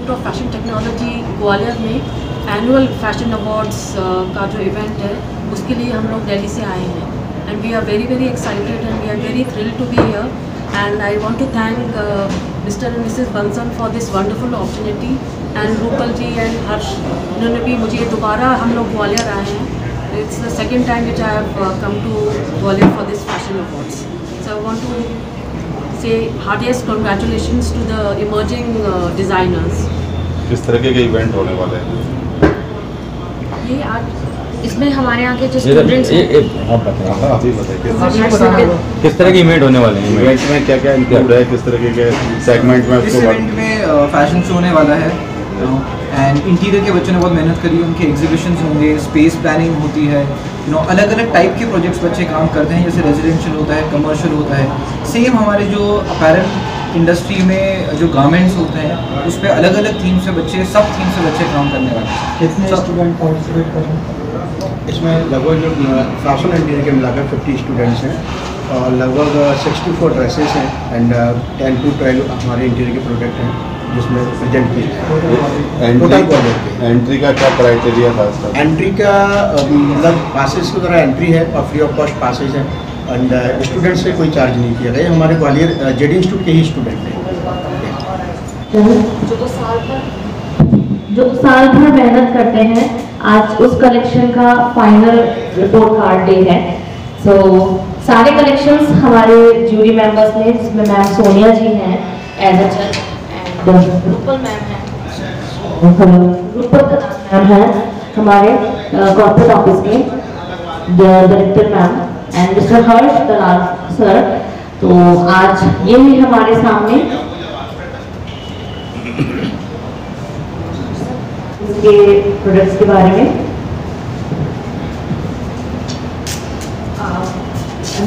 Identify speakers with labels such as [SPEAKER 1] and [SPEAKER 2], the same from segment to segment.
[SPEAKER 1] Institute of fashion technology Gwalior में annual fashion awards का जो इवेंट है उसके लिए हम लोग दिल्ली से आए हैं and we are very excited and we are very thrilled to be here and I want to thank mister and Mrs Bansal for this wonderful opportunity and Rupal ji and Harsh, उन्होंने भी मुझे दोबारा हम लोग ग्वालियर आए हैं। It's the second time which I have come to Gwalior for this fashion awards, so I want to say heartiest congratulations to the emerging designers।
[SPEAKER 2] किस तरह के इवेंट होने वाले हैं
[SPEAKER 1] ये आज इसमें हमारे यहाँ के जो स्टूडेंट्स
[SPEAKER 3] किस तरह के इवेंट होने वाले हैं,
[SPEAKER 2] इवेंट में क्या क्या इंक्लूड है, किस तरह के सेगमेंट में?
[SPEAKER 4] इस इवेंट में फैशन शो होने वाला है एंड इंटीरियर के बच्चों ने बहुत मेहनत करी, उनके एग्जीबिशंस होंगे, स्पेस प्लानिंग होती है, अलग अलग टाइप के प्रोजेक्ट्स बच्चे काम करते हैं, जैसे रेजिडेंशियल होता है, कमर्शियल होता है। सेम हमारे जो अपैरल इंडस्ट्री में जो गारमेंट्स होते हैं उस पर अलग अलग थीम से बच्चे, सब थीम से बच्चे काम करने वाले हैं।
[SPEAKER 5] कितने स्टूडेंट पार्टिसिपेट कर रहे हैं
[SPEAKER 6] इसमें? लगभग जो फैशन इंटीरियर के मिलाकर 50 स्टूडेंट्स हैं और लगभग 64 ड्रेसेस हैं एंड 10 to 12 हमारे इंटीरियर के प्रोडक्ट हैं जिसमें प्रेजेंट किए। टोटल प्रोजेक्ट
[SPEAKER 2] एंट्री का क्या क्राइटेरिया था इसका?
[SPEAKER 6] एंट्री का मतलब पासेस की तरह एंट्री है और फ्री ऑफ कॉस्ट पासेज है एंड स्टूडेंट से कोई चार्ज नहीं किया गया। हमारे ग्वालियर जेडी इंस्टीट्यूट के ही स्टूडेंट हैं
[SPEAKER 7] जो साल भर मेहनत करते हैं। आज उस कलेक्शन का फाइनल रिपोर्ट कार्ड डे है। सो सारे कलेक्शंस हमारे जूरी मेंबर्स ने, जिसमें मैम सोनिया जी हैं एज अ जज एंड रूपल मैम हैं, रूपल मैम हैं हमारे कॉर्पोरेट ऑफिस के director ma'am and mister Harsh Dalal sir. तो आज ये है हमारे सामने इसके प्रोडक्ट्स के बारे में।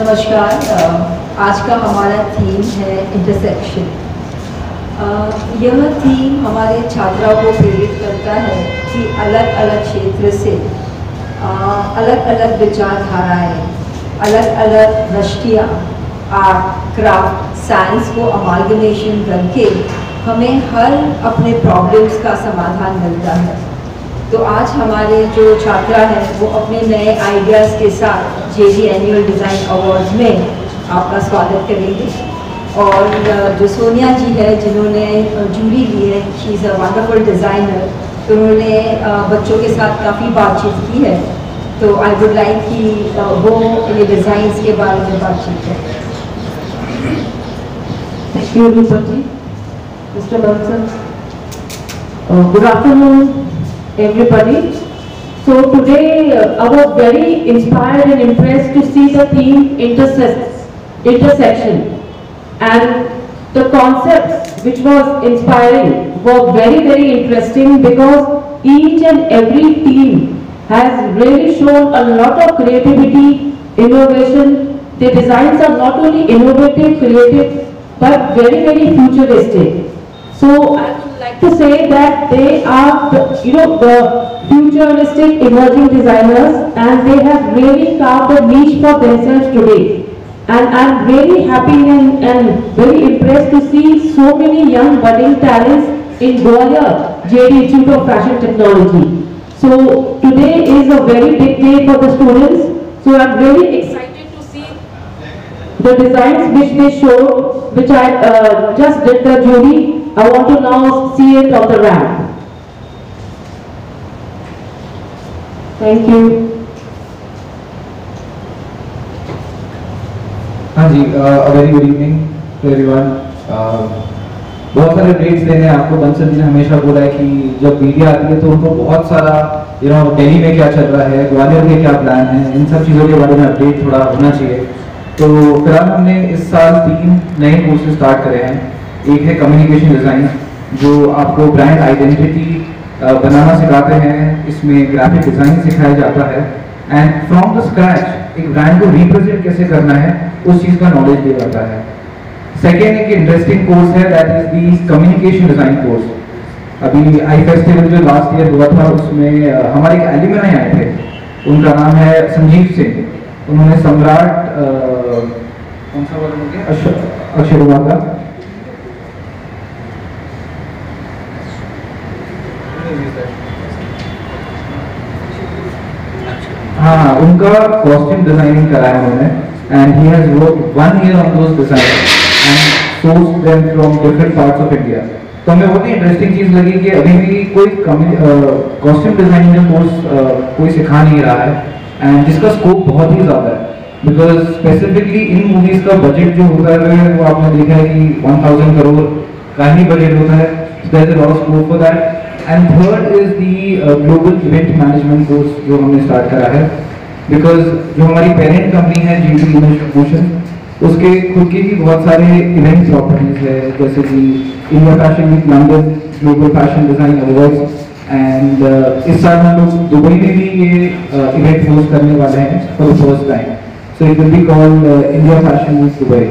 [SPEAKER 8] नमस्कार, आज का हमारा थीम है इंटरसेक्शन। यह थीम हमारे छात्राओं को प्रेरित करता है कि अलग अलग क्षेत्र से अलग अलग विचारधाराएं, अलग अलग दृष्टियाँ, आर्ट, क्राफ्ट, साइंस को अमालगमेशन करके हमें हर अपने प्रॉब्लम्स का समाधान मिलता है। तो आज हमारे जो छात्रा हैं वो अपने नए आइडियाज़ के साथ जेडी एनुअल डिज़ाइन अवार्ड्स में आपका स्वागत करेंगे। और जो सोनिया जी है जिन्होंने जूरी ली है, she is a wonderful designer, तो उन्होंने बच्चों के साथ काफ़ी बातचीत की है। तो आई वुड लाइक कि वो ये डिज़ाइंस के बारे में बातचीत करें।
[SPEAKER 7] Thank you Rupal ji. Mr. Bansal, good afternoon everybody. So today I was very inspired and impressed to see the theme intersection, and the concepts which was inspiring were very interesting because each and every team has really shown a lot of creativity, innovation. The designs are not only innovative, creative, but very futuristic. So I would like to say that they are the futuristic emerging designers, and they have really carved a niche for themselves today. And I'm really happy and very impressed to see so many young budding talents in Gwalior JD Institute of Fashion Technology. So today is a very big day for the students. So I'm really excited to see the designs which they showed, which I just did the jury. I want to now see it on the ramp. Thank you.
[SPEAKER 4] हाँ जी, very good evening to everyone. बहुत सारे updates देने आपको। बंसल जी ने हमेशा बोला है कि जब मीडिया आती है तो उनको बहुत सारा दिल्ली में क्या चल रहा है, ग्वालियर में क्या प्लान है, इन सब चीज़ों के बारे में अपडेट थोड़ा होना चाहिए। तो फिलहाल हमने इस साल 3 नए कोर्सेज स्टार्ट करे हैं। एक है कम्युनिकेशन डिज़ाइन, जो आपको ब्रांड आइडेंटिटी बनाना सिखाते हैं। इसमें ग्राफिक डिज़ाइन सिखाया जाता है एंड फ्रॉम द स्क्रैच एक ब्रांड को रिप्रेजेंट कैसे करना है उस चीज़ का नॉलेज दिया जाता है। सेकेंड एक इंटरेस्टिंग कोर्स है, that is the communication design course. अभी आई फेस्टिवल जो लास्ट ईयर हुआ था उसमें हमारे एक एल्यूमिनाई आए थे, उनका नाम है संजीव सिंह। उन्होंने सम्राट कौन सा वाला हो गया, अक्षय कुमार का movies है। हाँ, उनका कॉस्ट्यूम डिजाइनिंग करा है उन्होंने, and he has worked 1 year on those designs and sourced them from different parts of India। तो हमें बहुत ही इंटरेस्टिंग चीज़ लगी कि अभी भी कोई कॉस्ट्यूम डिजाइनिंग का कोर्स कोई सिखा नहीं रहा है, एंड जिसका स्कोप बहुत ही ज़्यादा है, बिकॉज स्पेसिफिकली इन मूवीज़ का बजट जो होता है वो आपने देखा है कि 1000 करोड़ का ही बजट होता है, there is a lot of scope for that. And third is the global event management course जो हमने स्टार्ट करा है, बिकॉज जो हमारी पेरेंट कंपनी है GT इमेज डिस्ट्रीब्यूशन, उसके खुद के ही बहुत सारे इवेंट प्रॉपर्टीज है, जैसे कि India fashion week London, global fashion design awards, and इस साल हम लोग दुबई में भी ये इवेंट होस्ट करने वाले हैं for the first time. So it will be called India fashion week Dubai.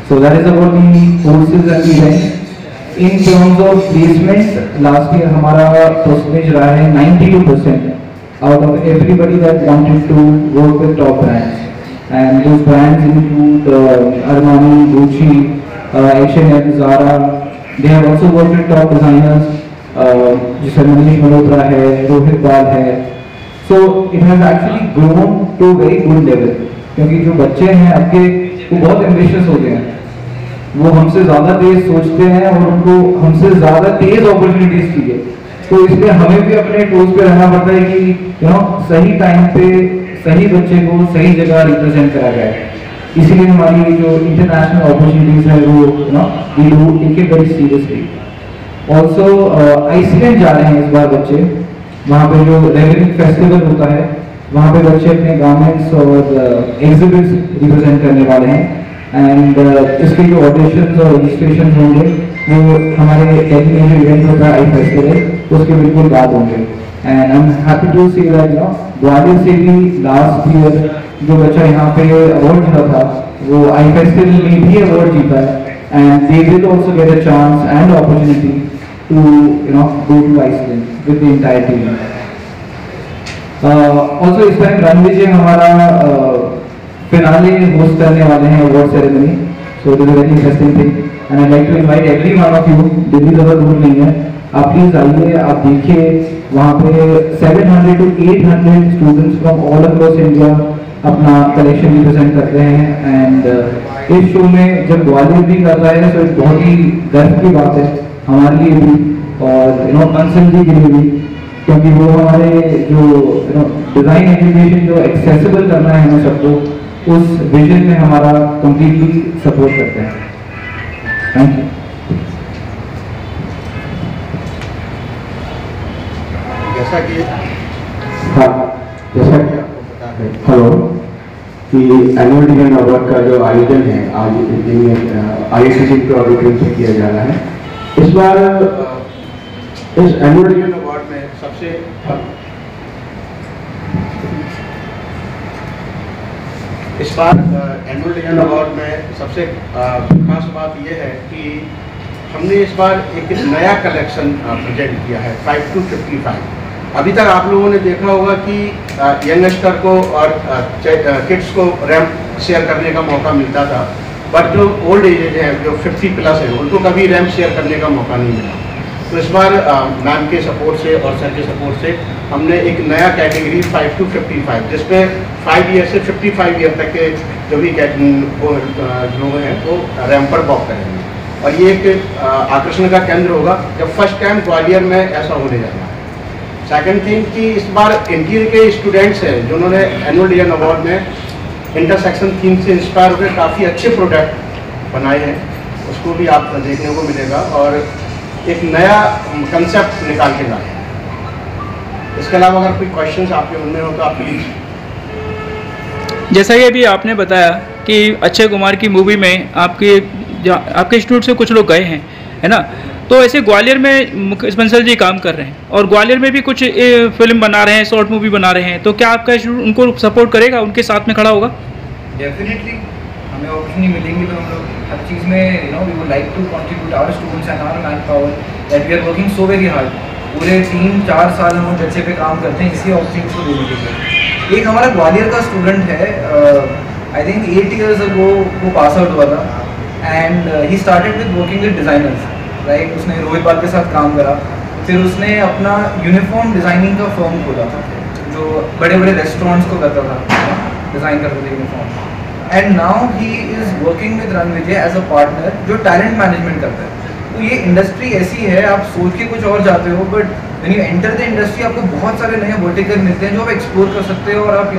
[SPEAKER 4] So that is about the courses and events. In terms of placement last year हमारा परसेंटेज रहा है 92% out of everybody that wanted to work with top brands, and those brands include Armani, Gucci, H&M, Zara. They have also worked with top designers, जैसे मनीष मल्होत्रा है, रोहित बाल है। So it has actually grown to a very good level, क्योंकि जो बच्चे हैं आपके वो बहुत एम्बिशियस हो गए हैं, वो हमसे ज़्यादा तेज सोचते हैं और उनको हमसे ज़्यादा तेज अपॉर्चुनिटीज चाहिए। तो इसलिए हमें भी अपने टोज पे रहना पड़ता है कि यू नो सही टाइम पे सही बच्चे को सही जगह रिप्रेजेंट करा जाए। इसीलिए हमारी जो इंटरनेशनल अपॉर्चुनिटीज है वो you know we do take it very seriously. Also Iceland जा रहे हैं इस बार बच्चे, वहाँ पे जो रेवनिंग फेस्टिवल होता है वहाँ पे बच्चे अपने गारमेंट्स और एग्जिबिट्स रिप्रेजेंट करने वाले हैं, एंड इसके जो ऑडिशंस और रजिस्ट्रेशन होंगे वो हमारे दिल्ली में जो इवेंट होता है आई फेस्टिवल उसके बिल्कुल बाद होंगे। And I am happy to see that you know Gwalior से भी लास्ट ईयर जो बच्चा यहाँ पे अवार्ड जीता था वो आई फेस्टिवल में भी अवार्ड जीता है, and they will also get a chance and opportunity to you know go to Iceland with the entire team. Also इस टाइम रणविजय हमारा फिनाले होस्ट करने वाले हैं award ceremony, so it is a very interesting thing and I like to invite every one of you. Delhi ज़्यादा दूर नहीं है, आप प्लीज आइए, आप देखिए वहाँ पे 700 to 800 students from all across India अपना कलेक्शन रिप्रेजेंट करते हैं, एंड इस शो में जब ग्वालियर भी कर रहा है तो एक बहुत ही गर्व की बात है हमारे लिए भी और यू नो कंसर्न जी के लिए भी, क्योंकि वो हमारे जो यू नो डिज़ाइन एजुकेशन जो एक्सेसिबल करना है हमें सबको, उस विजन में हमारा कंप्लीटली सपोर्ट करते हैं। Thank you.
[SPEAKER 6] जैसा कि
[SPEAKER 9] हाँ, जैसा कि आपको पता है हेलो कि एनुअल डिजाइन अवार्ड का जो आयोजन है आज दिन में IICC के ऑडिटोरियम से किया जा रहा है। इस बार इस एनुअल डिजाइन
[SPEAKER 6] अवार्ड में सबसे इस बार एनुअल डिजाइन अवार्ड में सबसे खास बात यह है कि हमने इस बार एक नया कलेक्शन प्रेजेंट किया है 5 to 55। अभी तक आप लोगों ने देखा होगा कि यंगस्टर को और किड्स को रैंप शेयर करने का मौका मिलता था, बट जो ओल्ड एज हैं जो 50+ हैं उनको कभी रैंप शेयर करने का मौका नहीं मिला। तो इस बार मैम के सपोर्ट से और सर के सपोर्ट से हमने एक नया कैटेगरी 5 to 55 जिसमें 5 ईयर से 55 ईयर तक के जो भी लोग हैं वो रैंप पर वॉक करेंगे, और ये एक आकर्षण का केंद्र होगा जब फर्स्ट टाइम ग्वालियर में ऐसा होने जा रहा है। सेकेंड थिंग कि इस बार इंटीरियर के स्टूडेंट्स हैं जिन्होंने एनुअल डिजाइन अवार्ड में इंटरसेक्शन थीम से इंस्पायर होकर काफ़ी अच्छे प्रोडक्ट बनाए हैं, उसको भी आप देखने को मिलेगा, और एक नया कंसेप्ट निकाल के लाए हैं। इसके अलावा अगर कोई क्वेश्चंस आपके मन में हो तो आप प्लीज़।
[SPEAKER 10] जैसा कि अभी आपने बताया कि अक्षय कुमार की मूवी में आपके इंस्टीट्यूट से कुछ लोग गए हैं, है ना, तो ऐसे ग्वालियर में मुकेश बंसल जी काम कर रहे हैं और ग्वालियर में भी कुछ फिल्म बना रहे हैं, शॉर्ट मूवी बना रहे हैं, तो क्या आपका इंस्टीट्यूट उनको सपोर्ट करेगा, उनके साथ में खड़ा होगा?
[SPEAKER 4] डेफिनेटली हमें अपॉर्चुनिटी मिलेंगी तो हम लोग हर चीज़ में you know we would like to contribute our students and our manpower that we are working so very hard. पूरे 3-4 साल हम बच्चे पे काम करते हैं इसी अपॉर्चुनिटी को देने के लिए। एक हमारा ग्वालियर का स्टूडेंट है, आई थिंक 8 years ago वो पास आउट हुआ था and he started with working with designers, right. उसने रोहित बाल के साथ काम करा, फिर उसने अपना यूनिफॉर्म डिज़ाइनिंग का फर्म खोला था, जो बड़े बड़े रेस्टोरेंट्स को करता था, डिज़ाइन करता था uniform. And now he is working with Ranvijay as a partner, जो टैलेंट मैनेजमेंट करता है। तो ये इंडस्ट्री ऐसी है, आप सोच के कुछ और जाते हो, but when you enter the industry आपको बहुत सारे नए वर्टिकल मिलते हैं जो आप एक्सप्लोर कर सकते हो और आप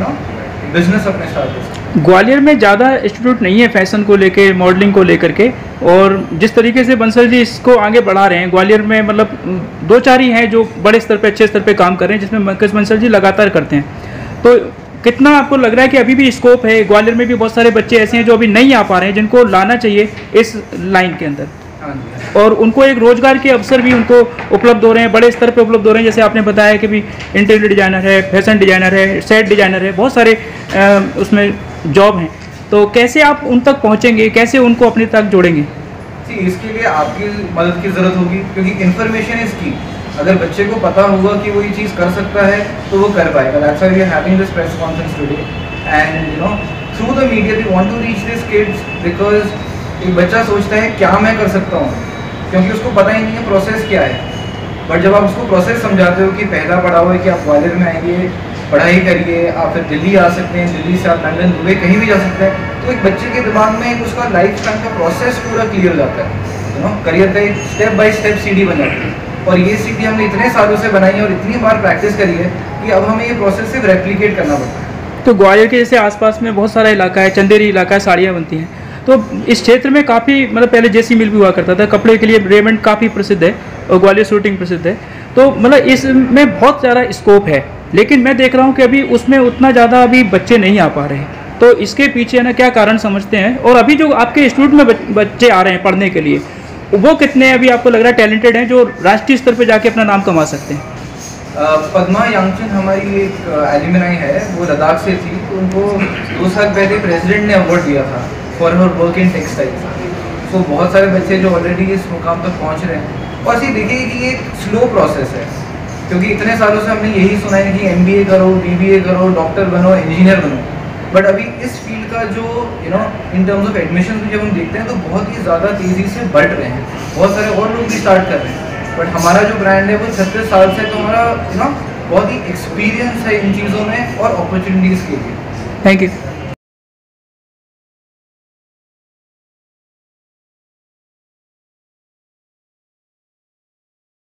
[SPEAKER 4] बिजनेस अपने स्टार्ट कर सकते हो।
[SPEAKER 10] ग्वालियर में ज़्यादा इंस्टीट्यूट नहीं है फैशन को लेके, मॉडलिंग को लेकर के, और जिस तरीके से बंसल जी इसको आगे बढ़ा रहे हैं ग्वालियर में, मतलब 2-4 ही हैं जो बड़े स्तर पे, अच्छे स्तर पे काम कर रहे हैं, जिसमें पंकज बंसल जी लगातार करते हैं। तो कितना आपको लग रहा है कि अभी भी स्कोप है? ग्वालियर में भी बहुत सारे बच्चे ऐसे हैं जो अभी नहीं आ पा रहे हैं, जिनको लाना चाहिए इस लाइन के अंदर, और उनको एक रोजगार के अवसर भी उनको उपलब्ध हो रहे हैं, बड़े स्तर पे उपलब्ध हो रहे हैं। जैसे आपने बताया कि भी इंटीरियर डिजाइनर है, फैशन डिजाइनर है, सेट डिजाइनर है, बहुत सारे उसमें जॉब हैं। तो कैसे आप उन तक पहुंचेंगे, कैसे उनको अपने तक जोड़ेंगे?
[SPEAKER 4] जी, इसके लिए आपकी मदद की ज़रूरत होगी, क्योंकि इन्फॉर्मेशन इज़ की। अगर बच्चे को पता होगा कि वो ये चीज़ कर सकता है तो वो कर पाएगा। That's why we are having this press conference today, and through the media we want to reach this kids, because एक बच्चा सोचता है क्या मैं कर सकता हूँ, क्योंकि उसको पता ही नहीं है प्रोसेस क्या है। बट जब आप उसको प्रोसेस समझाते हो कि पहला पड़ाव है कि आप ग्वालियर में आइए, पढ़ाई करिए, आप फिर दिल्ली आ सकते हैं, दिल्ली से आप लंदन, दुबई, कहीं भी जा सकते हैं, तो एक बच्चे के दिमाग में उसका लाइफ टाइम का प्रोसेस पूरा क्लियर हो जाता है। करियर का एक स्टेप बाय स्टेप सीढ़ी बन जाती है, और ये सीढ़ी हमने इतने सालों से बनाई है और इतनी बार प्रैक्टिस करी है कि अब हमें ये प्रोसेस सिर्फ रेप्लिकेट करना पड़ता है।
[SPEAKER 10] तो ग्वालियर के जैसे आसपास में बहुत सारा इलाका है, चंदेरी इलाका है, साड़ियाँ बनती हैं, तो इस क्षेत्र में काफ़ी, मतलब पहले जेसी मिल भी हुआ करता था, कपड़े के लिए रेमंड काफ़ी प्रसिद्ध है और ग्वालियर शूटिंग प्रसिद्ध है, तो मतलब इसमें बहुत ज़्यादा स्कोप है। लेकिन मैं देख रहा हूँ कि अभी उसमें उतना ज़्यादा अभी बच्चे नहीं आ पा रहे हैं, तो इसके पीछे ना क्या कारण समझते हैं? और अभी जो आपके इंस्टीट्यूट में बच्चे आ रहे हैं पढ़ने के लिए, वो कितने अभी आपको लग रहा है टैलेंटेड हैं जो राष्ट्रीय स्तर पे जाके अपना नाम कमा सकते हैं?
[SPEAKER 4] पद्मा यांगचन हमारी एक एल्यूमिनाई है, वो लद्दाख से थी, तो उनको 2 साल पहले प्रेसिडेंट ने अवार्ड दिया था for her work in textiles. तो बहुत सारे बच्चे जो ऑलरेडी इस मुकाम तक पहुंच रहे हैं, और ऐसे देखिए कि ये स्लो प्रोसेस है, क्योंकि इतने सालों से हमने यही सुना है कि MBA करो, BBA करो, डॉक्टर बनो, इंजीनियर बनो, बट अभी इस फील्ड का जो इन टर्म्स ऑफ एडमिशन जब हम देखते हैं तो बहुत ही ज़्यादा तेज़ी से बढ़ रहे हैं, बहुत सारे और लोग भी स्टार्ट कर रहे हैं। बट हमारा जो ब्रांड है वो 36 साल से, तो हमारा बहुत ही एक्सपीरियंस है इन चीज़ों में और अपॉर्चुनिटीज़ के लिए।
[SPEAKER 10] Thank you.